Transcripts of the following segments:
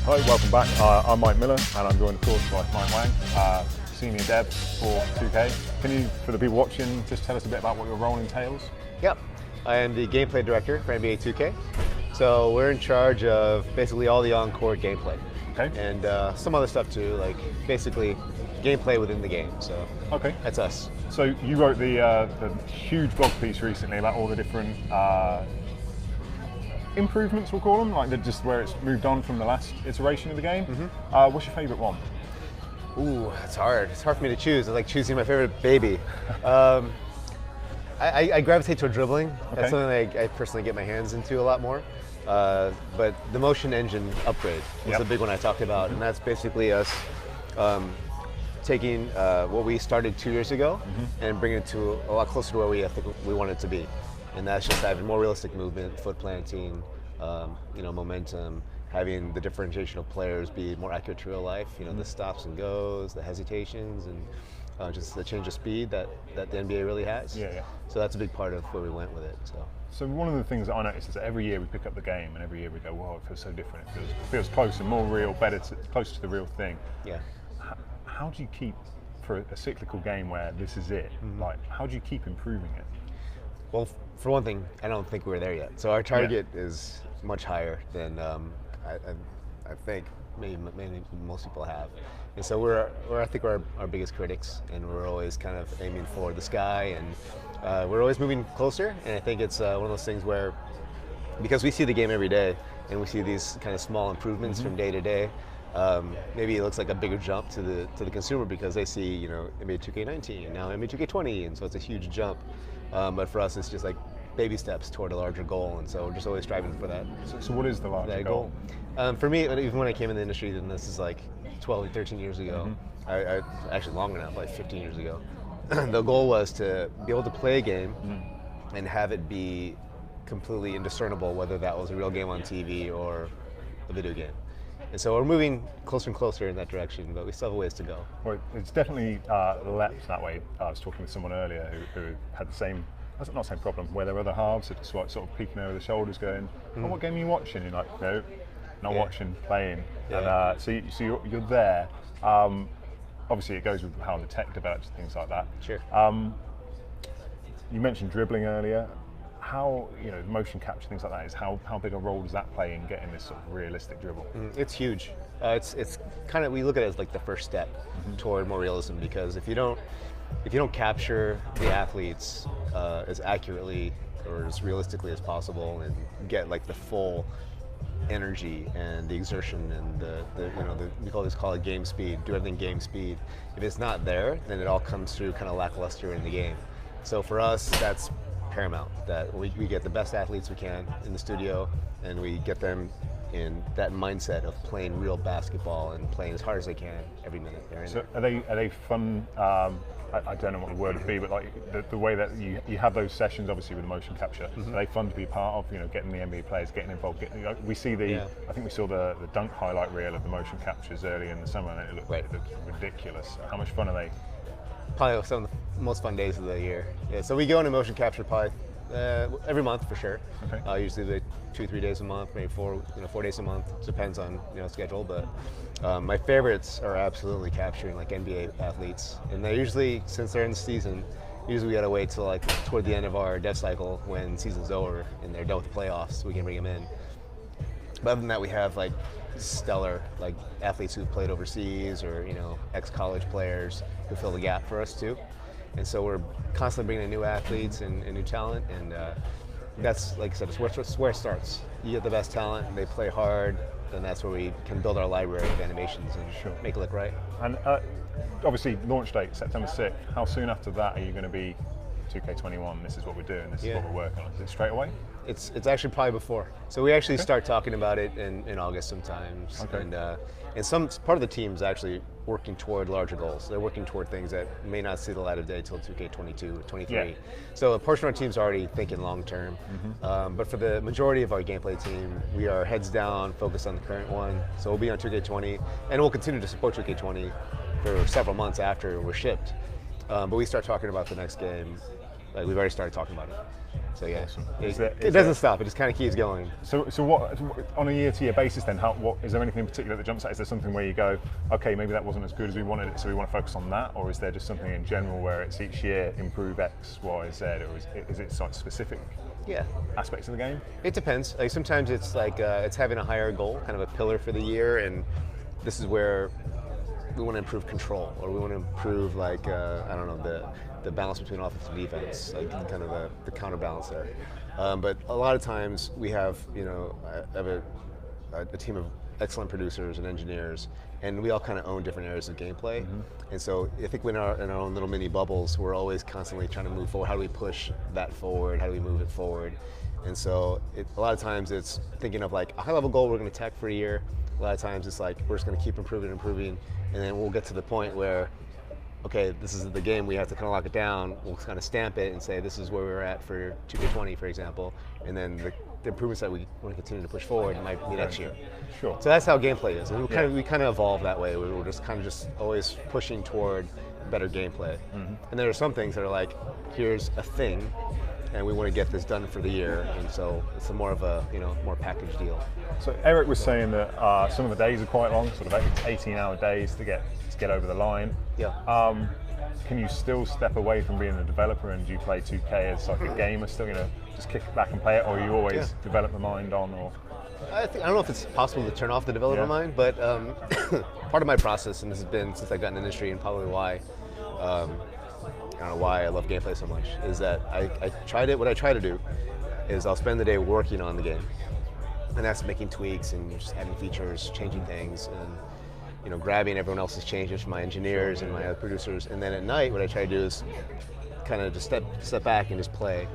Hi, welcome back. I'm Mike Miller and I'm joined of course by Mike Wang, Senior Dev for 2K. Can you, for the people watching, just tell us a bit about what your role entails? Yep, I am the gameplay director for NBA 2K. So we're in charge of basically all the on-court gameplay. Okay. And some other stuff too, like basically gameplay within the game. So okay, that's us. So you wrote the huge blog piece recently about all the different improvements, we'll call them, like just where it's moved on from the last iteration of the game. Mm-hmm. What's your favourite one? Ooh, it's hard. It's hard for me to choose. It's like choosing my favorite baby. I gravitate toward dribbling. Okay. That's something I personally get my hands into a lot more. But the motion engine upgrade is a big one I talked about, and that's basically us taking what we started 2 years ago and bringing it to a lot closer to where I think we want it to be. And that's just having more realistic movement, foot planting, momentum, having the differentiation of players be more accurate to real life. You know, the stops and goes, the hesitations, and just the change of speed that the NBA really has. Yeah. So that's a big part of where we went with it. So one of the things that I noticed is that every year we pick up the game and every year we go, wow, it feels so different. It feels closer, more real, better, closer to the real thing. Yeah. How do you keep, for a cyclical game where this is it, like how do you keep improving it? Well, for one thing, I don't think we're there yet. So our target is much higher than I think maybe most people have. And so we're I think we're our biggest critics, and we're always kind of aiming for the sky, and we're always moving closer. And I think it's one of those things where, because we see the game every day, and we see these kind of small improvements from day to day, maybe it looks like a bigger jump to the consumer because they see, NBA 2K19 and now NBA 2K20, and so it's a huge jump. But for us, it's just like baby steps toward a larger goal, and so we're just always striving for that. So what is the larger goal? For me, even when I came in the industry, then this is like 12 or 13 years ago, I actually longer now, like 15 years ago, the goal was to be able to play a game and have it be completely indiscernible whether that was a real game on TV or a video game. And so we're moving closer and closer in that direction, but we still have a ways to go. Well, it's definitely leapt that way. I was talking with someone earlier who had the same, not the same problem, where there were other halves that just sort of peeking over the shoulders going, oh, what game are you watching? And you're like, no, not watching, playing. Yeah. And so you're there. Obviously it goes with how the tech develops and things like that. Sure. You mentioned dribbling earlier. How, motion capture, things like that, is how big a role does that play in getting this sort of realistic dribble? It's huge. It's kind of, we look at it as like the first step toward more realism, because if you don't capture the athletes as accurately or as realistically as possible and get like the full energy and the exertion and we call it game speed, do everything game speed. If it's not there, then it all comes through kind of lackluster in the game. So for us, that's paramount, that we get the best athletes we can in the studio, and we get them in that mindset of playing real basketball and playing as hard as they can every minute. So are they fun? I don't know what the word would be, but like the way that you have those sessions, obviously with the motion capture, are they fun to be part of? Getting the NBA players getting involved. We see I think we saw the dunk highlight reel of the motion captures early in the summer, and it looked ridiculous. How much fun are they? Probably some of the most fun days of the year. Yeah, so we go into motion capture probably every month for sure. Okay. Usually 2-3 days a month, maybe 4 days a month. Depends on schedule. But my favorites are absolutely capturing like NBA athletes, and they usually, since they're in the season, usually we gotta wait till like toward the end of our dev cycle when season's over and they're done with the playoffs, so we can bring them in. But other than that, we have like stellar like athletes who've played overseas or ex-college players who fill the gap for us too. And so we're constantly bringing in new athletes and new talent, and that's, like I said, it's where it starts. You get the best talent, and they play hard, then that's where we can build our library of animations and make it look right. And obviously launch date September 6th. How soon after that are you going to be 2K21, this is what we're doing, this is what we're working on? Is it straight away? It's actually probably before. So we actually start talking about it in August sometimes. Okay. And some part of the team's actually working toward larger goals. They're working toward things that may not see the light of day till 2K22 or 23. Yeah. So a portion of our team's already thinking long term. But for the majority of our gameplay team, we are heads down, focused on the current one. So we'll be on 2K20, and we'll continue to support 2K20 for several months after we're shipped. But we start talking about the next game. Like, we've already started talking about it. So yeah, Awesome. it doesn't stop. It just kind of keeps going. So what on a year-to-year basis then? What is there anything in particular that jumps out? Is there something where you go, okay, maybe that wasn't as good as we wanted it, so we want to focus on that, or is there just something in general where it's each year improve X, Y, Z, or is it sort of specific? Yeah, Aspects of the game? it depends. Like sometimes it's like it's having a higher goal, kind of a pillar for the year, and this is where we want to improve control, or we want to improve like I don't know the balance between offense and defense, like kind of the counterbalance there. But a lot of times we have I have a team of excellent producers and engineers, and we all kind of own different areas of gameplay. And so I think in our own little mini bubbles, we're always constantly trying to move forward. How do we push that forward? How do we move it forward? And so a lot of times it's thinking of like a high level goal we're going to attack for a year. A lot of times it's like we're just going to keep improving, and then we'll get to the point where, okay, this is the game, we have to kind of lock it down, we'll kind of stamp it and say this is where we're at for 2K20, for example, and then the improvements that we want to continue to push forward might be next year. Sure. So that's how gameplay is. And we kind of evolve that way. We're just kind of just always pushing toward better gameplay. And there are some things that are like, here's a thing, and we want to get this done for the year, and so it's more of a more packaged deal. So Eric was saying that some of the days are quite long, sort of 18-hour days to get over the line. Yeah. Can you still step away from being a developer, and do you play 2K as like a gamer, still just kick it back and play it, or you always develop the mind on? Or I don't know if it's possible to turn off the developer mind, but part of my process, and this has been since I got in the industry, and probably why I don't know why I love gameplay so much, is that what I try to do is I'll spend the day working on the game, and that's making tweaks and just adding features, changing things, and grabbing everyone else's changes from my engineers and my other producers. And then at night, what I try to do is kind of just step back and just play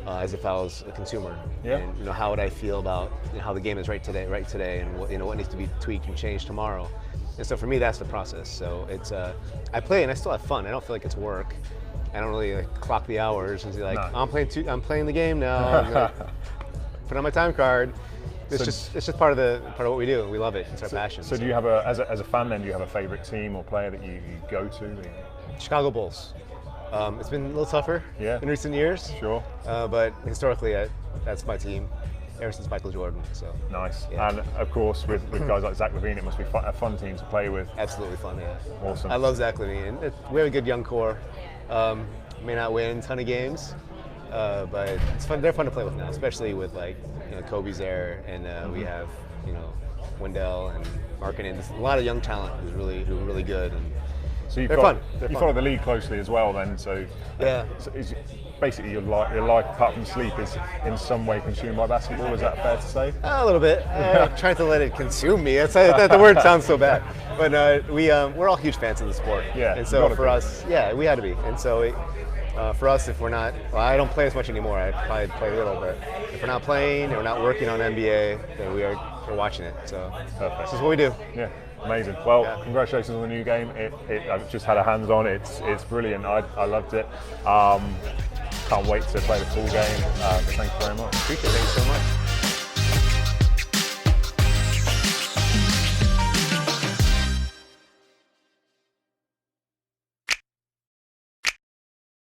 as if I was a consumer. Yeah. And how would I feel about how the game is right today, and what needs to be tweaked and changed tomorrow. And so for me, that's the process. So it's I play and I still have fun. I don't feel like it's work. I don't really clock the hours and be like, no. I'm playing the game now. I'm gonna put on my time card. It's just part of what we do. We love it. It's our passion. So do you have as a fan then? Do you have a favorite team or player that you go to? Chicago Bulls. It's been a little tougher in recent years. Sure. But historically, that's my team ever since Michael Jordan. So nice. Yeah. And of course, with guys like Zach LaVine, it must be a fun team to play with. Absolutely fun. Yeah. Awesome. I love Zach LaVine. We have a good young core. May not win a ton of games, but it's fun. They're fun to play with now, especially with Kobe's there, and we have Wendell and Markkinen. A lot of young talent who's really good, and so they're fun. You follow the league closely as well, then. So yeah. So basically, your life apart from sleep is in some way consumed by basketball. Is that fair to say? A little bit. Trying to let it consume me. The word sounds so bad, but we're all huge fans of the sport. Yeah. And so for us, we had to be. And so for us, if we're not, I don't play as much anymore. I probably play a little, but if we're not playing and we're not working on NBA, then we're watching it. So perfect. This is what we do. Yeah. Amazing. Well, congratulations on the new game. I've just had a hands-on. It's brilliant. I loved it. Can't wait to play the full game. Thank you very much. Appreciate it. Thank you so much.